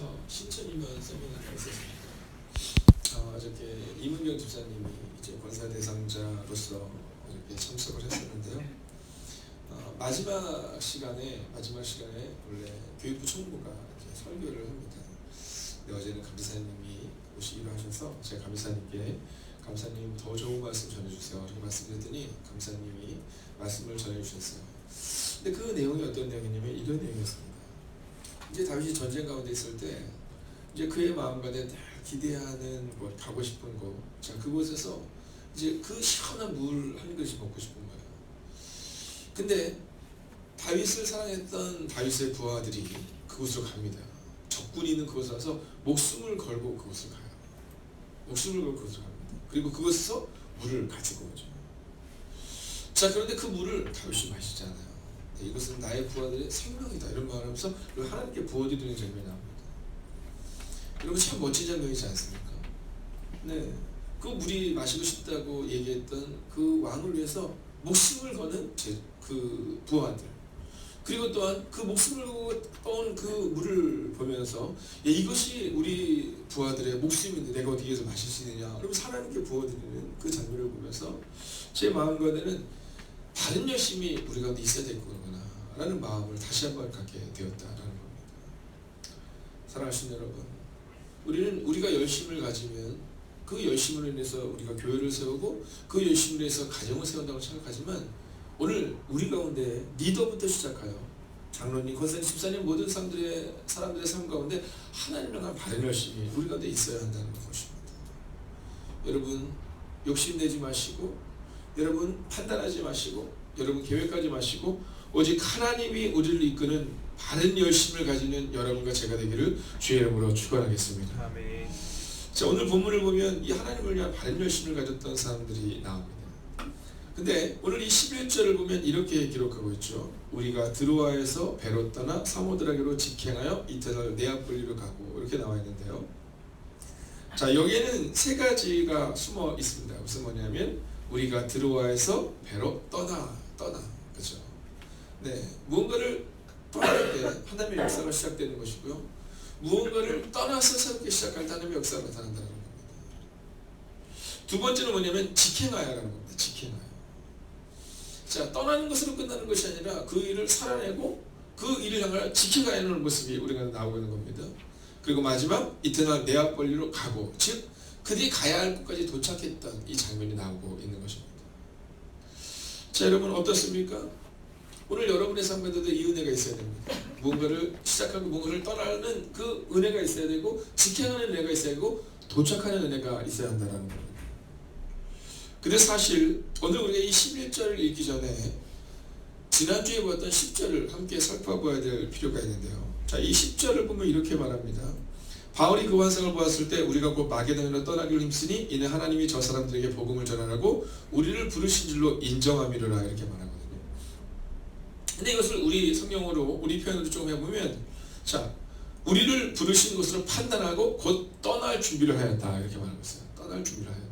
교회에서 신천일반 세미나가 있었습니다. 어저께 이문경 집사님이 이제 권사 대상자로서 어저께 참석을 했었는데요. 마지막 시간에 원래 교육부 총무가 이제 설교를 합니다. 근데 어제는 감사님이 오시기로 하셔서 제가 감사님께 감사님 더 좋은 말씀 전해주세요 이렇게 말씀드렸더니 감사님이 말씀을 전해주셨어요. 근데 그 내용이 어떤 내용이냐면 이런 내용이었습니다. 이제 다윗이 전쟁 가운데 있을 때 이제 그의 마음 가운데 기대하는 곳, 가고 싶은 곳, 자 그곳에서 이제 그 시원한 물 한 그릇이 먹고 싶은 거예요. 근데 다윗을 사랑했던 다윗의 부하들이 그곳으로 갑니다. 적군이 있는 그곳에 가서 목숨을 걸고 그곳을 가요. 목숨을 걸고 그곳을 갑니다. 그리고 그곳에서 물을 가지고 오죠. 자 그런데 그 물을 다윗이 마시지 않아요. 이것은 나의 부하들의 생명이다 이런 말을 하면서 하나님께 부어드리는 장면이 나옵니다. 여러분 참 멋진 장면이지 않습니까? 네, 그 물이 마시고 싶다고 얘기했던 그 왕을 위해서 목숨을 거는 그 부하들, 그리고 또한 그 목숨을 건 그 물을 보면서 이것이 우리 부하들의 목숨인데 내가 어떻게 해서 마실 수 있느냐 그러면 하나님께 부어드리는 그 장면을 보면서 제 마음 가운데는 다른 열심이 우리 가운데 있어야 될 거구나 라는 마음을 다시 한번 갖게 되었다라는 겁니다. 사랑하시는 여러분, 우리가 열심을 가지면 그 열심으로 인해서 우리가 교회를 세우고 그 열심으로 인해서 가정을 세운다고 생각하지만 오늘 우리 가운데 리더부터 시작하여 장로님, 권사님, 집사님 모든 사람들의 삶 가운데 하나님을 향한 바른 열심이 우리 가운데 있어야 한다는 것입니다. 여러분 욕심내지 마시고, 여러분 판단하지 마시고, 여러분 계획하지 마시고 오직 하나님이 우리를 이끄는 바른 열심을 가지는 여러분과 제가 되기를 주의 이름으로 축원하겠습니다. 아멘. 자, 오늘 본문을 보면 이 하나님을 위한 바른 열심을 가졌던 사람들이 나옵니다. 근데 오늘 이 11절을 보면 이렇게 기록하고 있죠. 우리가 드로아에서 배로 떠나 사모드라게로 직행하여 이튿날 네아폴리로 가고 이렇게 나와 있는데요. 자, 여기에는 세 가지가 숨어 있습니다. 무슨 뭐냐면 우리가 드로아에서 배로 떠나 그렇죠. 네, 무언가를 떠날 때 하나님의 역사가 시작되는 것이고요. 무언가를 떠나서 새롭게 시작할 때 하나님의 역사가 나타난다는 겁니다. 두 번째는 뭐냐면 직행하여라는 겁니다. 직행하여. 자, 떠나는 것으로 끝나는 것이 아니라 그 일을 살아내고 그 일을 향하여 지켜가는 모습이 우리가 나오고 있는 겁니다. 그리고 마지막 이튿날 네아폴리로 가고, 즉 그들이 가야 할 곳까지 도착했던 이 장면이 나오고 있는 것입니다. 자, 여러분 어떻습니까? 오늘 여러분의 삶 가운데도 이 은혜가 있어야 됩니다. 무언가를 시작하고 무언가를 떠나는 그 은혜가 있어야 되고, 직행하는 은혜가 있어야 되고, 도착하는 은혜가 있어야 한다는 겁니다. 근데 사실 오늘 우리가 이 11절을 읽기 전에 지난주에 보았던 10절을 함께 살펴봐야 될 필요가 있는데요. 자, 이 10절을 보면 이렇게 말합니다. 바울이 그 환상을 보았을 때 우리가 곧 마게도냐로 떠나기로 힘쓰니 이는 하나님이 저 사람들에게 복음을 전하라고 우리를 부르신 줄로 인정함이로라 이렇게 말하거든요. 근데 이것을 우리 성경으로 우리 표현으로 조금 해보면, 자, 우리를 부르신 것으로 판단하고 곧 떠날 준비를 하였다 이렇게 말하고 있어요. 떠날 준비를 하였다.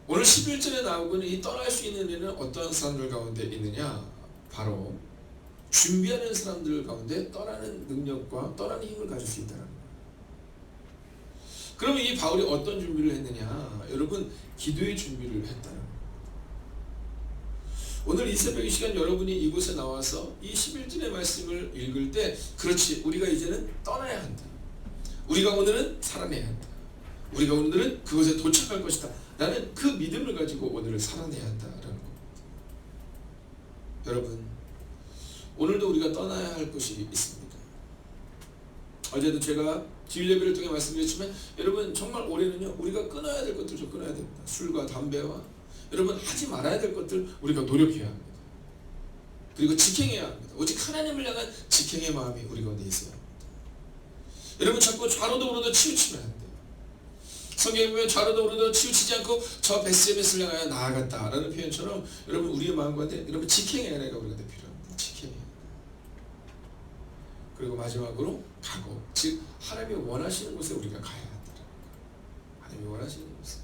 오늘 11절에 나오고는 이 떠날 수 있는 일은 어떤 사람들 가운데 있느냐, 바로 준비하는 사람들 가운데 떠나는 능력과 떠나는 힘을 가질 수 있다는 거예요. 그러면 이 바울이 어떤 준비를 했느냐, 여러분 기도의 준비를 했다는 거예요. 오늘 이 새벽 이 시간 여러분이 이곳에 나와서 이 11절의 말씀을 읽을 때, 그렇지, 우리가 이제는 떠나야 한다, 우리가 오늘은 살아내야 한다, 우리가 오늘은 그곳에 도착할 것이다 라는 그 믿음을 가지고 오늘을 살아내야 한다라는 겁니다. 여러분, 오늘도 우리가 떠나야 할 곳이 있습니다. 어제도 제가 주일 예배를 통해 말씀드렸지만, 여러분 정말 올해는요 우리가 끊어야 될 것들 좀 끊어야 됩니다. 술과 담배와 여러분 하지 말아야 될 것들 우리가 노력해야 합니다. 그리고 직행해야 합니다. 오직 하나님을 향한 직행의 마음이 우리 가운데 있어야 합니다. 여러분 자꾸 좌로도 우로도 치우치면 안 돼요. 성경에 보면 좌로도 우로도 치우치지 않고 저 베스메스를 향하여 나아갔다라는 표현처럼 여러분 우리의 마음 가운데 여러분 직행의 은혜가 우리가 필요합니다. 직행의. 그리고 마지막으로 가고, 즉 하나님이 원하시는 곳에 우리가 가야 한다. 하나님이 원하시는 곳에.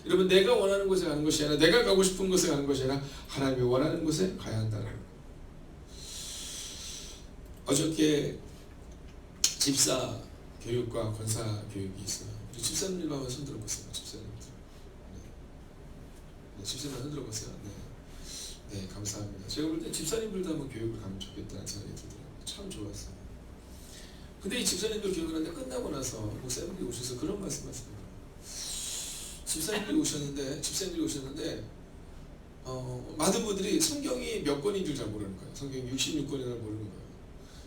여러분 내가 원하는 곳에 가는 것이 아니라, 내가 가고 싶은 곳에 가는 것이 아니라 하나님이 원하는 곳에 가야 한다는 거예요. 어저께 집사 교육과 권사 교육이 있어요. 우리 집사님들 한번 손 들어보세요. 집사님들. 네, 집사님 손 들어보세요. 네, 감사합니다. 제가 볼 때 집사님들도 한번 교육을 가면 좋겠다는 생각이 들더라고요. 참 좋았어요. 근데 이 집사님들 교육을 하는데 끝나고 나서 목사님들이 오셔서 그런 말씀하시더라고요. 집사님들이 오셨는데 많은 분들이 성경이 몇 권인 줄 잘 모르는 거예요. 성경이 66권이나 모르는 거예요.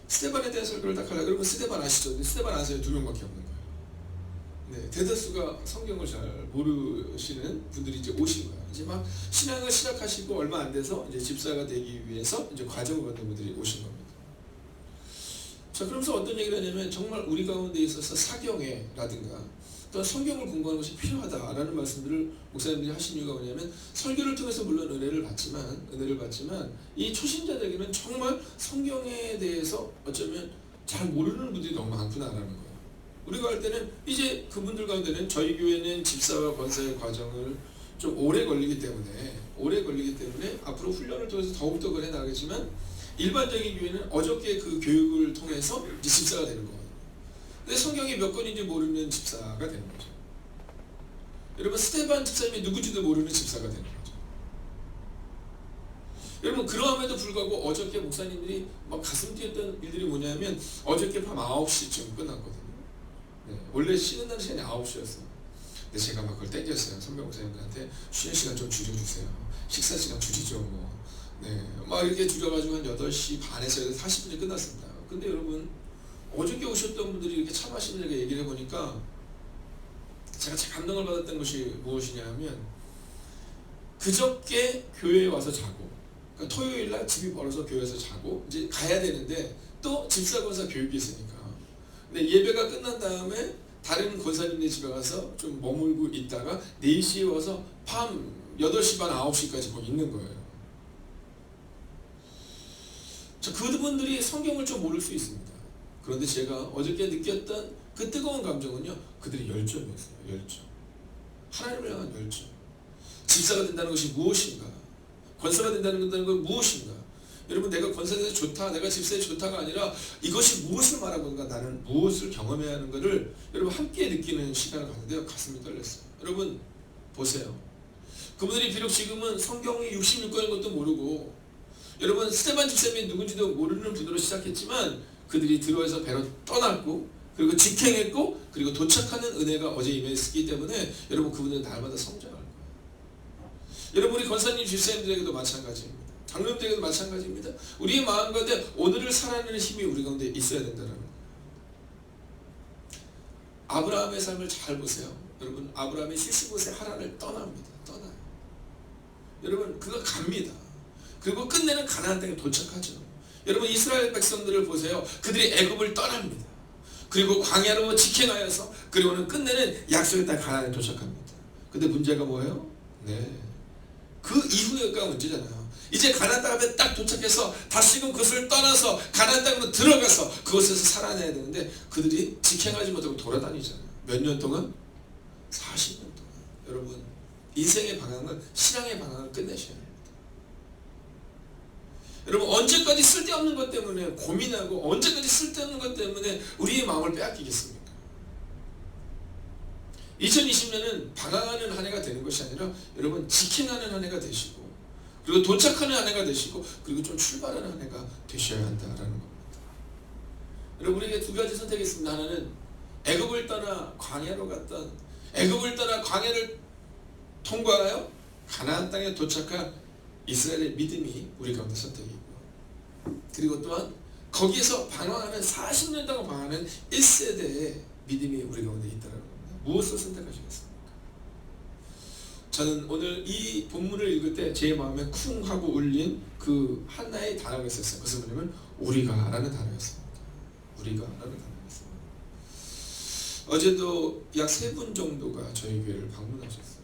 스데반에 대한 설교를 딱 하려고 그러면 스데반 아시죠? 근데 스데반 아세요? 2명밖에 없는 거예요. 네, 대다수가 성경을 잘 모르시는 분들이 이제 오신 거예요. 이제 막 신앙을 시작하시고 얼마 안 돼서 이제 집사가 되기 위해서 이제 과정을 받는 분들이 오신 겁니다. 자, 그러면서 어떤 얘기를 하냐면 정말 우리 가운데 있어서 사경회라든가 또 성경을 공부하는 것이 필요하다라는 말씀들을 목사님들이 하신 이유가 뭐냐면 설교를 통해서 물론 은혜를 받지만 이 초신자들에게는 정말 성경에 대해서 어쩌면 잘 모르는 분들이 너무 많구나라는 거예요. 우리가 할 때는 이제 그분들 가운데는 저희 교회는 집사와 권사의 과정을 좀 오래 걸리기 때문에 앞으로 훈련을 통해서 더욱더 그래 나가겠지만 일반적인 교회는 어저께 그 교육을 통해서 이제 집사가 되는 거예요. 근데 성경이 몇 권인지 모르는 집사가 되는 거죠. 여러분 스데반 집사님이 누구지도 모르는 집사가 되는 거죠. 여러분 그러함에도 불구하고 어저께 목사님들이 막 가슴 뛰었던 일들이 뭐냐면 어저께 밤 9시쯤 끝났거든요. 네, 원래 쉬는 날 시간이 9시였어요. 근데 제가 막 그걸 땡겼어요. 선배 목사님들한테 쉬는 시간 좀 줄여주세요. 식사 시간 줄이죠 뭐. 네, 막 이렇게 줄여가지고 한 8시 반에서 40분에 끝났습니다. 근데 여러분 어저께 오셨던 분들이 이렇게 참하시는 얘기를 해보니까 제가 참 감동을 받았던 것이 무엇이냐면 그저께 교회에 와서 자고 그러니까 토요일날 집이 멀어서 교회에서 자고 이제 가야 되는데 또 집사 권사 교육이 있으니까 근데 예배가 끝난 다음에 다른 권사님네 집에 가서 좀 머물고 있다가 4시에 와서 밤 8시 반 9시까지 거기 있는 거예요. 자, 그분들이 성경을 좀 모를 수 있습니다. 그런데 제가 어저께 느꼈던 그 뜨거운 감정은요, 그들의 열정이었어요. 열정. 하나님을 향한 열정. 집사가 된다는 것이 무엇인가? 권사가 된다는 건 무엇인가? 여러분 내가 권사돼서 좋다, 내가 집사에 좋다가 아니라 이것이 무엇을 말하고 있는가? 나는 무엇을 경험해야 하는 것을 여러분 함께 느끼는 시간을 갖는데요. 가슴이 떨렸어요. 여러분 보세요. 그분들이 비록 지금은 성경이 66권인 것도 모르고 여러분 스데반 집사님이 누군지도 모르는 분으로 시작했지만 그들이 들어와서 배로 떠났고 그리고 직행했고 그리고 도착하는 은혜가 어제 임했기 때문에 여러분 그분들은 날마다 성장할 거예요. 여러분 우리 권사님 집사님들에게도 마찬가지입니다. 장로님들에게도 마찬가지입니다. 우리의 마음 가운데 오늘을 살아내는 힘이 우리 가운데 있어야 된다는 거예요. 아브라함의 삶을 잘 보세요. 여러분 아브라함이 75세 하란을 떠납니다. 떠나요. 여러분 그가 갑니다. 그리고 끝내는 가나안 땅에 도착하죠. 여러분 이스라엘 백성들을 보세요. 그들이 애굽을 떠납니다. 그리고 광야로 직행하여서 그리고는 끝내는 약속의 땅 가나안에 도착합니다. 근데 문제가 뭐예요? 네, 그 이후가 문제잖아요. 이제 가나안 땅 앞에 딱 도착해서 다시금 그것을 떠나서 가나안 땅으로 들어가서 그곳에서 살아내야 되는데 그들이 직행하지 못하고 돌아다니잖아요. 몇 년 동안? 40년 동안. 여러분 인생의 방향은 신앙의 방향을 끝내셔야 돼요. 여러분 언제까지 쓸데없는 것 때문에 고민하고 언제까지 쓸데없는 것 때문에 우리의 마음을 빼앗기겠습니까? 2020년은 방황하는 한 해가 되는 것이 아니라 여러분 직행하는 한 해가 되시고 그리고 도착하는 한 해가 되시고 그리고 좀 출발하는 한 해가 되셔야 한다라는 겁니다. 여러분 우리에게 두 가지 선택이 있습니다. 하나는 애굽을 떠나 광야로 갔던 애굽을 떠나 광야를 통과하여 가나안 땅에 도착한 이스라엘의 믿음이 우리 가운데 선택이고 그리고 또한 거기에서 방황하는 40년 동안 방황하는 1세대의 믿음이 우리 가운데 있다는 겁니다. 무엇을 선택하시겠습니까? 저는 오늘 이 본문을 읽을 때 제 마음에 쿵 하고 울린 그 하나의 단어가 있었어요. 그것은 뭐냐면 우리가 라는 단어였습니다. 우리가 라는 단어였습니다. 어제도 약 3분 정도가 저희 교회를 방문하셨어요.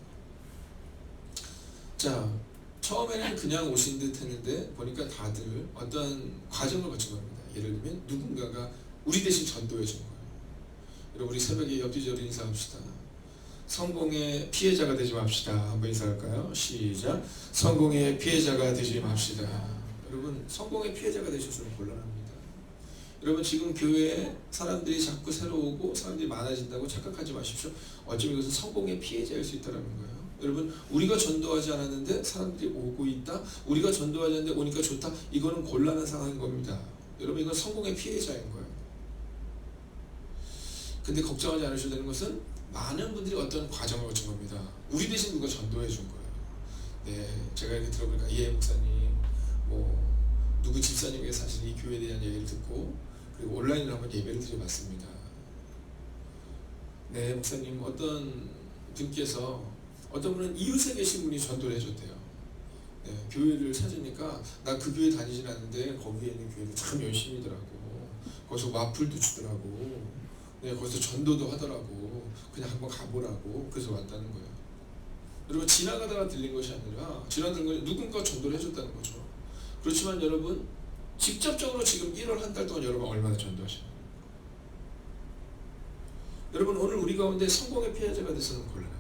자, 처음에는 그냥 오신 듯 했는데 보니까 다들 어떤 과정을 거친 겁니다. 예를 들면 누군가가 우리 대신 전도해 준 거예요. 여러분 우리 새벽에 옆뒤적으로 인사합시다. 성공의 피해자가 되지 맙시다. 한번 인사할까요? 시작. 성공의 피해자가 되지 맙시다. 여러분 성공의 피해자가 되셨으면 곤란합니다. 여러분 지금 교회에 사람들이 자꾸 새로 오고 사람들이 많아진다고 착각하지 마십시오. 어쩌면 이것은 성공의 피해자일 수 있다는 거예요. 여러분 우리가 전도하지 않았는데 사람들이 오고 있다. 우리가 전도하지 않는데 오니까 좋다. 이거는 곤란한 상황인 겁니다. 여러분 이건 성공의 피해자인 거예요. 근데 걱정하지 않으셔도 되는 것은 많은 분들이 어떤 과정을 거친 겁니다. 우리 대신 누가 전도해 준 거예요. 네, 제가 이렇게 들어보니까 예 목사님 뭐 누구 집사님에게 사실 이 교회에 대한 얘기를 듣고 그리고 온라인으로 한번 예배를 드려봤습니다. 네 목사님 어떤 분께서 어떤 분은 이웃에 계신 분이 전도를 해줬대요. 네, 교회를 찾으니까 나 그 교회 다니진 않는데 거기에 있는 교회를 참 열심히더라고. 거기서 와플도 주더라고. 네, 거기서 전도도 하더라고. 그냥 한번 가보라고. 그래서 왔다는 거예요. 여러분 지나가다가 들린 것이 아니라 지나가는 건 누군가 전도를 해줬다는 거죠. 그렇지만 여러분 직접적으로 지금 1월 한 달 동안 여러분 얼마나 전도하시나요? 여러분 오늘 우리 가운데 성공의 피해자가 돼서는 곤란합니다.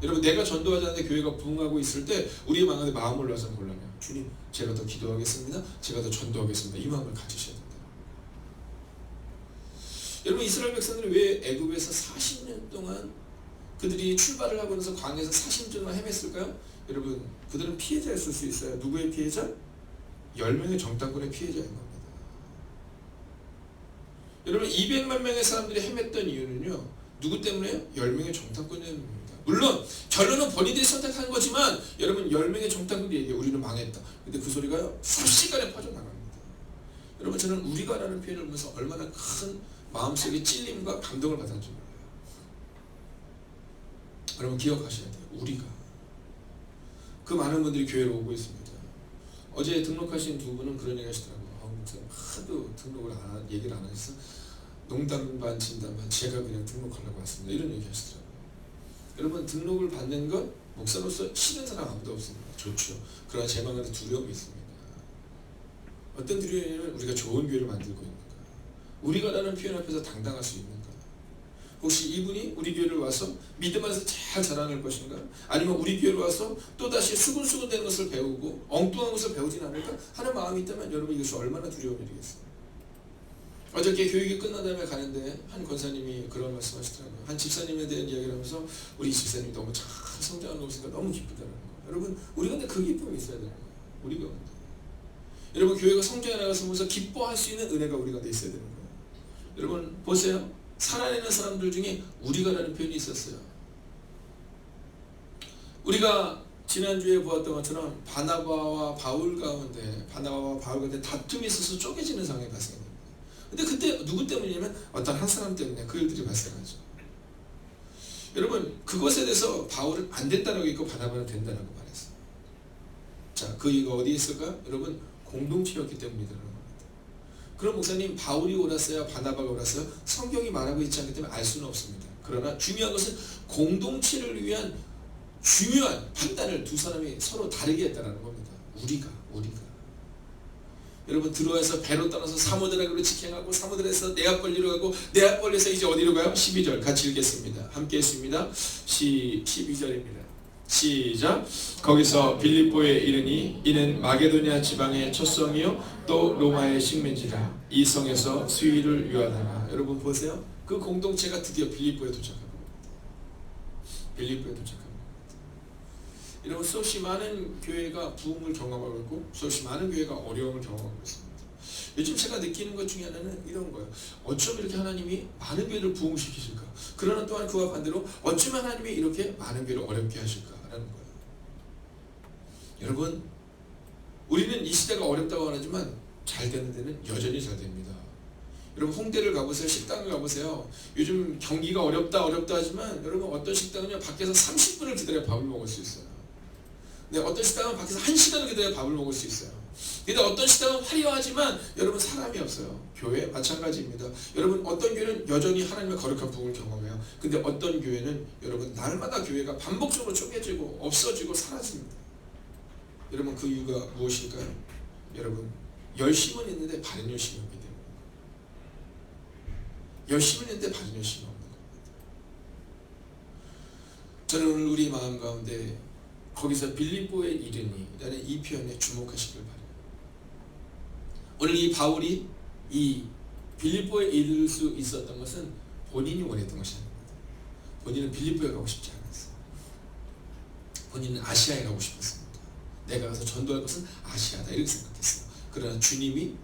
여러분 내가 전도하지 않는데 교회가 부흥하고 있을 때 우리의 마음에 마음을 올라서는 곤란해요. 주님 제가 더 기도하겠습니다. 제가 더 전도하겠습니다. 이 마음을 가지셔야 됩니다. 여러분 이스라엘 백성들이 왜 애굽에서 40년 동안 그들이 출발을 하고 나서 광야에서 40년 동안 헤맸을까요? 여러분 그들은 피해자였을 수 있어요. 누구의 피해자? 10명의 정탐꾼의 피해자인 겁니다. 여러분 200만 명의 사람들이 헤맸던 이유는요. 누구 때문에요? 10명의 정탐꾼 때문입니다. 물론 결론은 본인들이 선택한 거지만 여러분 10명의 정탐꾼이 얘기해요. 우리는 망했다. 근데 그 소리가요. 삽시간에 퍼져나갑니다. 여러분 저는 우리가라는 표현을 보면서 얼마나 큰 마음속에 찔림과 감동을 받았는지 몰라요. 여러분 기억하셔야 돼요. 우리가. 그 많은 분들이 교회로 오고 있습니다. 어제 등록하신 두 분은 그런 얘기 하시더라고요. 목사님 하도 등록을 얘기를 안 하셔서 농담 반 진담 반 제가 그냥 등록하려고 왔습니다. 이런 얘기 하시더라고요. 여러분 등록을 받는 건 목사로서 싫은 사람 아무도 없습니다. 좋죠. 그러나 제 마음에 두려움이 있습니다. 어떤 두려움이냐면 우리가 좋은 교회를 만들고 있는가. 우리가라는 표현 앞에서 당당할 수 있는가. 혹시 이분이 우리 교회를 와서 믿음 안에서 잘 자라날 것인가? 아니면 우리 교회로 와서 또다시 수근수근 된 것을 배우고 엉뚱한 것을 배우진 않을까? 하는 마음이 있다면 여러분 이것이 얼마나 두려운 일이겠어요. 어저께 교육이 끝난 다음에 가는데 한 권사님이 그런 말씀 하시더라고요. 한 집사님에 대한 이야기를 하면서 우리 집사님이 너무 잘 성장하는 거 보니까 너무 기쁘다는 거예요. 여러분 우리 가운데 그 기쁨이 있어야 되는 거예요. 우리 가운데. 여러분 교회가 성장해 나가서 보면서 기뻐할 수 있는 은혜가 우리 가운데 있어야 되는 거예요. 여러분 보세요. 살아내는 사람들 중에 우리가라는 표현이 있었어요. 우리가 지난주에 보았던 것처럼 바나바와 바울 가운데 다툼이 있어서 쪼개지는 상황이 발생합니다. 근데 그때 누구 때문이냐면 어떤 한 사람 때문에 그 일들이 발생하죠. 여러분 그것에 대해서 바울은 안 된다라고 했고 바나바는 된다라고 말했어요. 자, 그 이유가 어디에 있을까요? 여러분 공동체였기 때문이라는 겁니다. 그럼 목사님 바울이 옳았어요? 바나바가 옳았어요? 성경이 말하고 있지 않기 때문에 알 수는 없습니다. 그러나 중요한 것은 공동체를 위한 중요한 판단을 두 사람이 서로 다르게 했다는 겁니다. 우리가 여러분 들어와서 배로 떠나서 사모드라기로 직행하고 사모드에서 네아폴리로 가고 네아폴리에서 이제 어디로 가요? 12절 같이 읽겠습니다. 함께 했습니다. 12절입니다. 시작. 거기서 빌립보에 이르니 이는 마게도냐 지방의 첫 성이요 또 로마의 식민지라. 이 성에서 수위를 유하다가. 여러분 보세요. 그 공동체가 드디어 빌립보에 도착한 겁니다. 빌립보에 도착한 겁니다. 여러분 수없이 많은 교회가 부흥을 경험하고 있고 수없이 많은 교회가 어려움을 경험하고 있습니다. 요즘 제가 느끼는 것 중에 하나는 이런 거예요. 어쩜 이렇게 하나님이 많은 교회를 부흥시키실까? 그러나 또한 그와 반대로 어쩜 하나님이 이렇게 많은 교회를 어렵게 하실까라는 거예요. 여러분 우리는 이 시대가 어렵다고 하지만 잘 되는 데는 여전히 잘 됩니다. 여러분 홍대를 가보세요. 식당을 가보세요. 요즘 경기가 어렵다 하지만 여러분 어떤 식당은요 밖에서 30분을 기다려 밥을 먹을 수 있어요. 네, 어떤 식당은 밖에서 1시간을 기다려 밥을 먹을 수 있어요. 근데 어떤 식당은 화려하지만 여러분 사람이 없어요. 교회 마찬가지입니다. 여러분 어떤 교회는 여전히 하나님의 거룩한 부흥을 경험해요. 근데 어떤 교회는 여러분 날마다 교회가 반복적으로 쪼개지고 없어지고 사라집니다. 여러분 그 이유가 무엇일까요? 여러분 열심은 있는데 바른 열심이 없기 때문에 열심은 있는데 바른 열심이 없는 겁니다. 저는 오늘 우리 마음 가운데 거기서 빌립보에 이르니 라는 이 표현에 주목하시길 바라요. 오늘 이 바울이 이 빌립보에 이를 수 있었던 것은 본인이 원했던 것이 아닙니다. 본인은 빌립보에 가고 싶지 않았어요. 본인은 아시아에 가고 싶었습니다. 내가 가서 전도할 것은 아시아다 이렇게 생각했어요. 그러나 주님이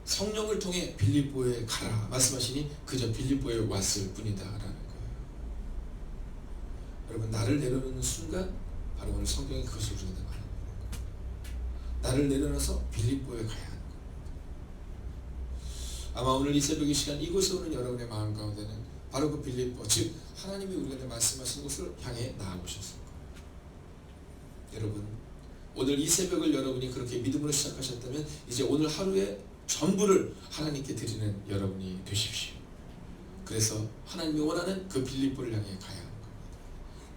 성령을 통해 빌립보에 가라 말씀하시니 그저 빌립보에 왔을 뿐이다 라는 거예요. 여러분, 나를 내려놓는 순간 바로 오늘 성경이 그것을 우리가 말하는 거예요. 나를 내려놔서 빌립보에 가야 하는 거예요. 아마 오늘 이 새벽 이 시간 이곳에 오는 여러분의 마음 가운데는 바로 그 빌립보, 즉 하나님이 우리한테 말씀하시는 곳을 향해 나아오셨을 거예요. 여러분, 오늘 이 새벽을 여러분이 그렇게 믿음으로 시작하셨다면 이제 오늘 하루의 전부를 하나님께 드리는 여러분이 되십시오. 그래서 하나님이 원하는 그 빌립보를 향해 가야 하는 겁니다.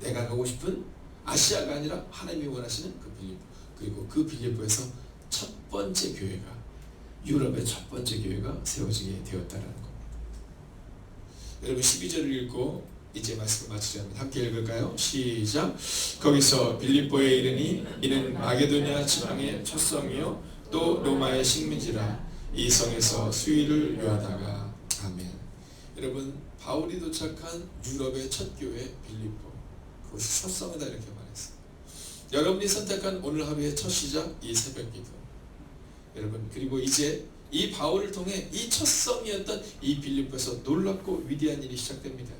내가 가고 싶은 아시아가 아니라 하나님이 원하시는 그 빌립보, 그리고 그 빌립보에서 첫 번째 교회가, 유럽의 첫 번째 교회가 세워지게 되었다는 겁니다. 여러분, 12절을 읽고 이제 말씀을 마치려 합니다. 함께 읽을까요? 시작. 거기서 빌립보에 이르니 이는 마게도냐 지방의 첫 성이요 또 로마의 식민지라. 이 성에서 수의를 요하다가. 아멘. 여러분, 바울이 도착한 유럽의 첫 교회 빌립보, 그것이 첫 성이다 이렇게 말했어요. 여러분이 선택한 오늘 하루의 첫 시작, 이 새벽기도. 여러분, 그리고 이제 이 바울을 통해 이 첫 성이었던 이 빌립보에서 놀랍고 위대한 일이 시작됩니다.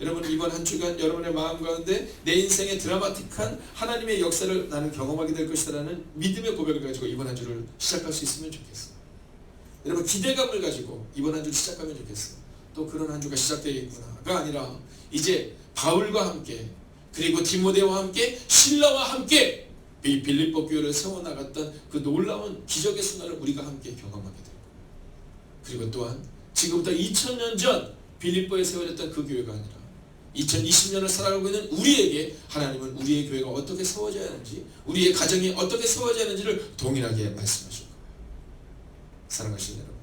여러분, 이번 한 주간 여러분의 마음 가운데 내 인생의 드라마틱한 하나님의 역사를 나는 경험하게 될 것이라는 믿음의 고백을 가지고 이번 한 주를 시작할 수 있으면 좋겠어요. 여러분, 기대감을 가지고 이번 한 주를 시작하면 좋겠어요. 또 그런 한 주가 시작되겠구나가 아니라 이제 바울과 함께, 그리고 디모데와 함께, 신라와 함께 이 빌립보 교회를 세워나갔던 그 놀라운 기적의 순간을 우리가 함께 경험하게 되고, 그리고 또한 지금부터 2000년 전 빌립보에 세워졌던 그 교회가 아니라 2020년을 살아가고 있는 우리에게 하나님은 우리의 교회가 어떻게 세워져야 하는지, 우리의 가정이 어떻게 세워져야 하는지를 동일하게 말씀하실 거예요. 사랑하시는 여러분,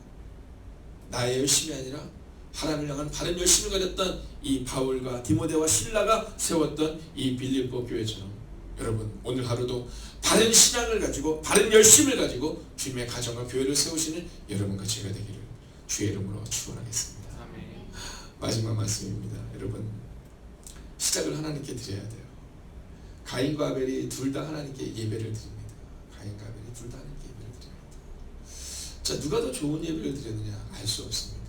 나의 열심이 아니라 하나님을 향한 바른 열심을 가졌던 이 바울과 디모데와 실라가 세웠던 이 빌립보 교회처럼 여러분, 오늘 하루도 바른 신앙을 가지고 바른 열심을 가지고 주님의 가정과 교회를 세우시는 여러분과 제가 되기를 주의 이름으로 축원하겠습니다. 아멘. 마지막 말씀입니다. 여러분, 시작을 하나님께 드려야 돼요. 가인과 아벨이 둘 다 하나님께 예배를 드립니다. 가인과 아벨이 둘 다 하나님께 예배를 드립니다. 자, 누가 더 좋은 예배를 드렸느냐 알 수 없습니다.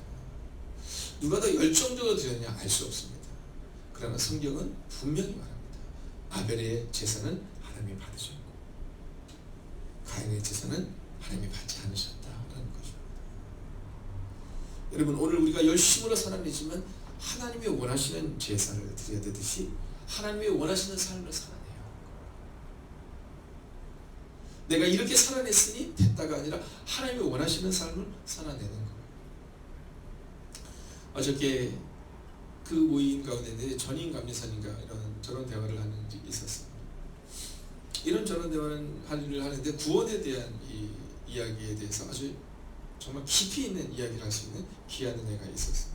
누가 더 열정적으로 드렸느냐 알 수 없습니다. 그러나 성경은 분명히 말합니다. 아벨의 제사는 하나님이 받으셨고 가인의 제사는 하나님이 받지 않으셨다라는 것입니다. 여러분, 오늘 우리가 열심으로 살아내지만 하나님이 원하시는 제사를 드려야 되듯이 하나님이 원하시는 삶을 살아내요. 내가 이렇게 살아냈으니 됐다가 아니라 하나님이 원하시는 삶을 살아내는 거예요. 어저께 그 모임 가운데 전인 감리사님과 저런 대화를 하는 적이 있었어요. 이런 저런 대화를 하는데 구원에 대한 이 이야기에 대해서 아주 정말 깊이 있는 이야기를 할 수 있는 귀한 은혜가 있었어요.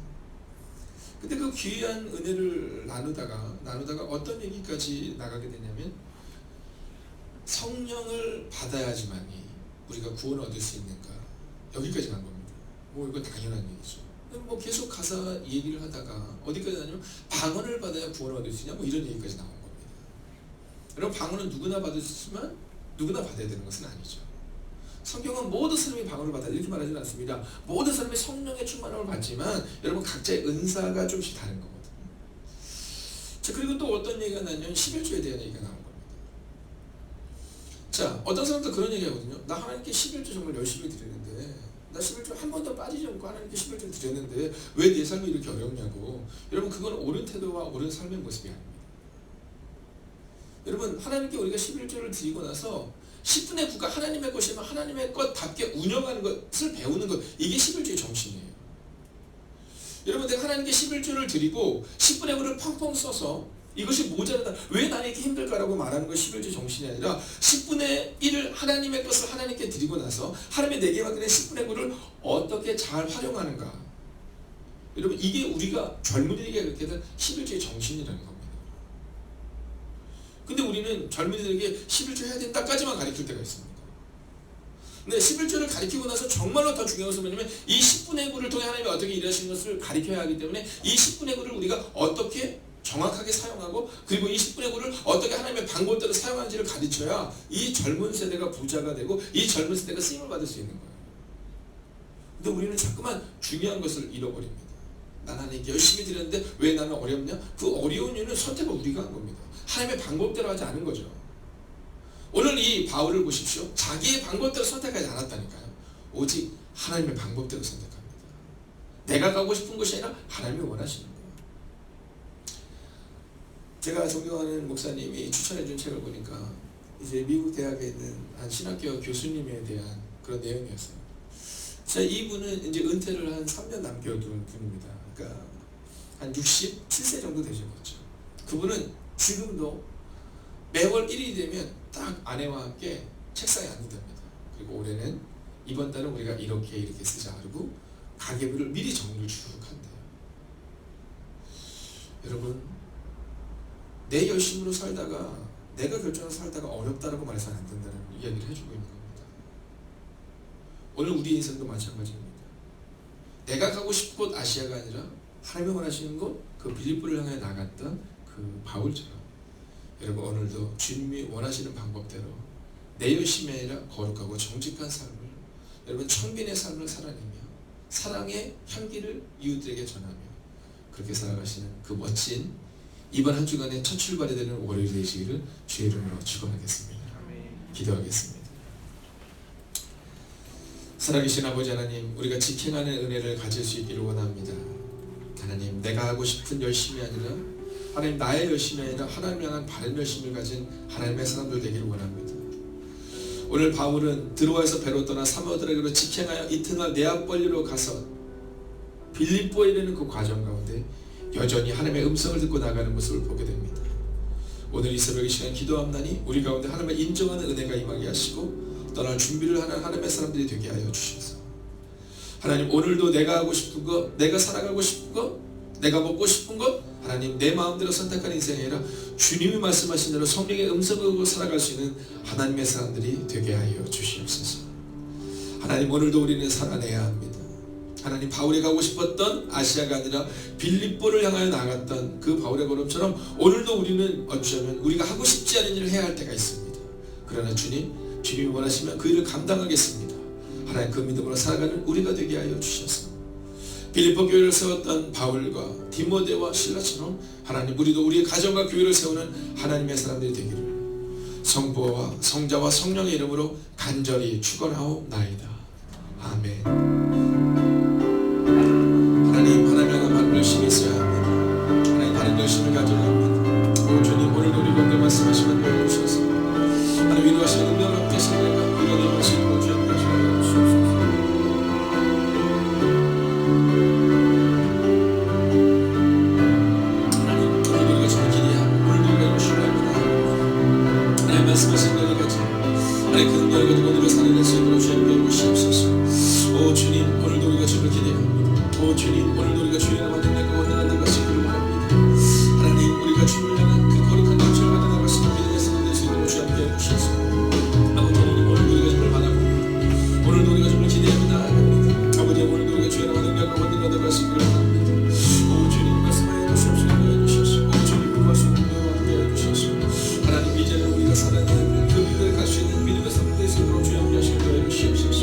근데 그 귀한 은혜를 나누다가 어떤 얘기까지 나가게 되냐면, 성령을 받아야지만이 우리가 구원을 얻을 수 있는가, 여기까지 간 겁니다. 뭐 이거 당연한 얘기죠. 뭐 계속 가사 얘기를 하다가 어디까지 가냐면 방언을 받아야 구원을 얻을 수 있냐, 뭐 이런 얘기까지 나온 겁니다. 여러분, 방언은 누구나 받을 수 있지만 누구나 받아야 되는 것은 아니죠. 성경은 모든 사람이 방언을 받아야 이렇게 말하지는 않습니다. 모든 사람이 성령의 충만함을 받지만 여러분, 각자의 은사가 좀씩 다른 거거든요. 자, 그리고 또 어떤 얘기가 나냐면 11조에 대한 얘기가 나온 겁니다. 자, 어떤 사람도 그런 얘기 하거든요. 나 하나님께 11조 정말 열심히 드리는데, 나 11조 한 번도 빠지지 않고 하나님께 11조 드렸는데 왜 내 삶이 이렇게 어렵냐고. 여러분, 그건 옳은 태도와 옳은 삶의 모습이 아닙니다. 여러분, 하나님께 우리가 11조를 드리고 나서 10분의 9가 하나님의 것이면 하나님의 것답게 운영하는 것을 배우는 것, 이게 11조의 정신이에요. 여러분, 내가 하나님께 11조를 드리고 10분의 9를 펑펑 써서 이것이 모자라다, 왜 나는 이렇게 힘들까라고 말하는 것이 11조의 정신이 아니라 10분의 1을 하나님의 것을 하나님께 드리고 나서 하나님의 내게 맡긴 10분의 9를 어떻게 잘 활용하는가. 여러분, 이게 우리가 젊은이에게 그렇게 된 11조의 정신이라는 겁니다. 근데 우리는 젊은이들에게 11조 해야 된다까지만 가르칠 때가 있습니다. 근데 11조를 가리키고 나서 정말로 더 중요한 것은 뭐냐면 이 10분의 9를 통해 하나님이 어떻게 일하시는 것을 가리켜야 하기 때문에 이 10분의 9를 우리가 어떻게 정확하게 사용하고 그리고 이 10분의 9를 어떻게 하나님의 방법대로 사용하는지를 가르쳐야 이 젊은 세대가 부자가 되고 이 젊은 세대가 쓰임을 받을 수 있는 거예요. 근데 우리는 자꾸만 중요한 것을 잃어버립니다. 난 하나님께 열심히 드렸는데 왜 나는 어렵냐? 그 어려운 이유는 선택을 우리가 한 겁니다. 하나님의 방법대로 하지 않은 거죠. 오늘 이 바울을 보십시오. 자기의 방법대로 선택하지 않았다니까요. 오직 하나님의 방법대로 선택합니다. 내가 가고 싶은 곳이 아니라 하나님이 원하시는 거예요. 제가 존경하는 목사님이 추천해준 책을 보니까 이제 미국 대학에 있는 한 신학교 교수님에 대한 그런 내용이었어요. 자, 이분은 이제 은퇴를 한 3년 남겨둔 분입니다. 그러니까 한 67세 정도 되셨겠죠. 그분은 지금도 매월 1일이 되면 딱 아내와 함께 책상에 앉는답니다. 그리고 올해는 이번 달은 우리가 이렇게 쓰자. 그리고 가계부를 미리 정리를 쭉 한대요. 여러분, 내 열심으로 살다가 내가 결정해서 살다가 어렵다라고 말해서는 안 된다는 이야기를 해주고 있는 겁니다. 오늘 우리 인생도 마찬가지입니다. 내가 가고 싶은 곳 아시아가 아니라 하나님이 원하시는 곳 그 빌립보를 향해 나갔던 그 바울처럼 여러분 오늘도 주님이 원하시는 방법대로 내 열심이 아니라 거룩하고 정직한 삶을 여러분 청빈의 삶을 살아내며 사랑의 향기를 이웃들에게 전하며 그렇게 살아가시는 그 멋진 이번 한 주간의 첫 출발이 되는 월요일 되시기를 주의 이름으로 축원하겠습니다. 기도하겠습니다. 살아계신 아버지 하나님, 우리가 직행하는 은혜를 가질 수 있기를 원합니다. 하나님, 내가 하고 싶은 열심이 아니라 하나님 나의 열심이 아니라 하나님을 향한 바른 열심을 가진 하나님의 사람들 되기를 원합니다. 오늘 바울은 드로아에서 배로 떠나 사모드라기로 직행하여 이튿날 네아폴리로 가서 빌립보에 이르는 그 과정 가운데 여전히 하나님의 음성을 듣고 나가는 모습을 보게 됩니다. 오늘 이 새벽 이 시간 기도합나니 우리 가운데 하나님을 인정하는 은혜가 임하게 하시고 떠날 준비를 하는 하나님의 사람들이 되게 하여 주셔서 하나님 오늘도 내가 하고 싶은 것, 내가 살아가고 싶은 것, 내가 먹고 싶은 것 하나님 내 마음대로 선택하는 인생이 아니라 주님이 말씀하신 대로 성령의 음성을 듣고 살아갈 수 있는 하나님의 사람들이 되게 하여 주시옵소서. 하나님 오늘도 우리는 살아내야 합니다. 하나님 바울이 가고 싶었던 아시아가 아니라 빌립보를 향하여 나갔던 그 바울의 걸음처럼 오늘도 우리는 어쩌면 우리가 하고 싶지 않은 일을 해야 할 때가 있습니다. 그러나 주님이 원하시면 그 일을 감당하겠습니다. 하나님 그 믿음으로 살아가는 우리가 되게 하여 주셔서 빌립보 교회를 세웠던 바울과 디모데와 실라처럼 하나님 우리도 우리의 가정과 교회를 세우는 하나님의 사람들이 되기를 성부와 성자와 성령의 이름으로 간절히 축원하옵나이다. 아멘. 하나님 향한 바른 열심이 있어야 합니다. 하나님 바른 열심을 가져야 합니다. 오 주님 오늘도 우리 가운데 말씀하시면 도와주셔서 하나님 위로하시는 은혜를 함께 하시는 위로를 하시고 주여 함께 하시고 주옵소서. 하나님 오늘도 우리가 주를 기대하고 오늘도 우리가 이거 신뢰합니다. 하나님 말씀하신 대로 같이 하나님 그 능력을 가지고 오늘을 살아낼 수 있도록 주여 함께 해주시옵소서. 오 주님 오늘도 우리가 주를 기대합니다. 오 주님 오늘도 우리가 주의 나라 능력과 원하는 것을 기도합니다. 하나님 우리가 주를 향한 그 거룩한 정체를 가져 나갈 수 있는 믿음의 사람들 수 있도록 주여 함께 해주셔서 아버지 하나님 오늘도 우리가 주를 바라봅니다. 오늘도 우리가 주를 기대하며 나아갑니다. 아버지 오늘도 우리가 주의 나라 능력과 원하는 것을 가지고 기도합니다. 오 주님 말씀하여 주시옵소서. 오 주님 말씀 함께 해주셔서 하나님 이제는 우리가 살아내는 그 믿음을 갈 수 있는 믿음의 사람들 수 있도록 주여 함께 하시고 주시옵소서.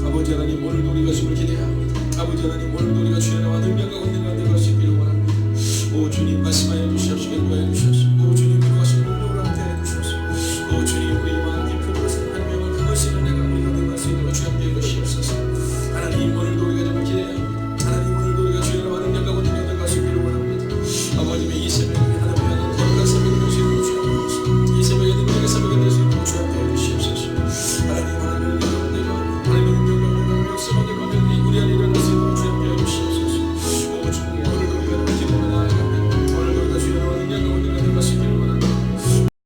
아버지 하나님 오늘도 우리가 주를 기대합니다. 아버지 하나님 오늘도 우리가 주의 나라 능력과 원하는 것을 가지고 원합니다. 오 주님 말씀하여 주시옵시고 인도하여 주시옵소서. 오 주님 그러하신 능력을 함께 해 주시옵소서. 오 주님 우리 마음 깊은 곳에 하나님의 그것이 내가 우리가 능할 수 있도록 주여 함께 해 주시옵소서. 하나님 오늘도 우리가 정말 기대합니다. 하나님 오늘도 우리가 주의 나라 능력과 원하는 것을 가지고 원합니다. 아버님의 이 새벽에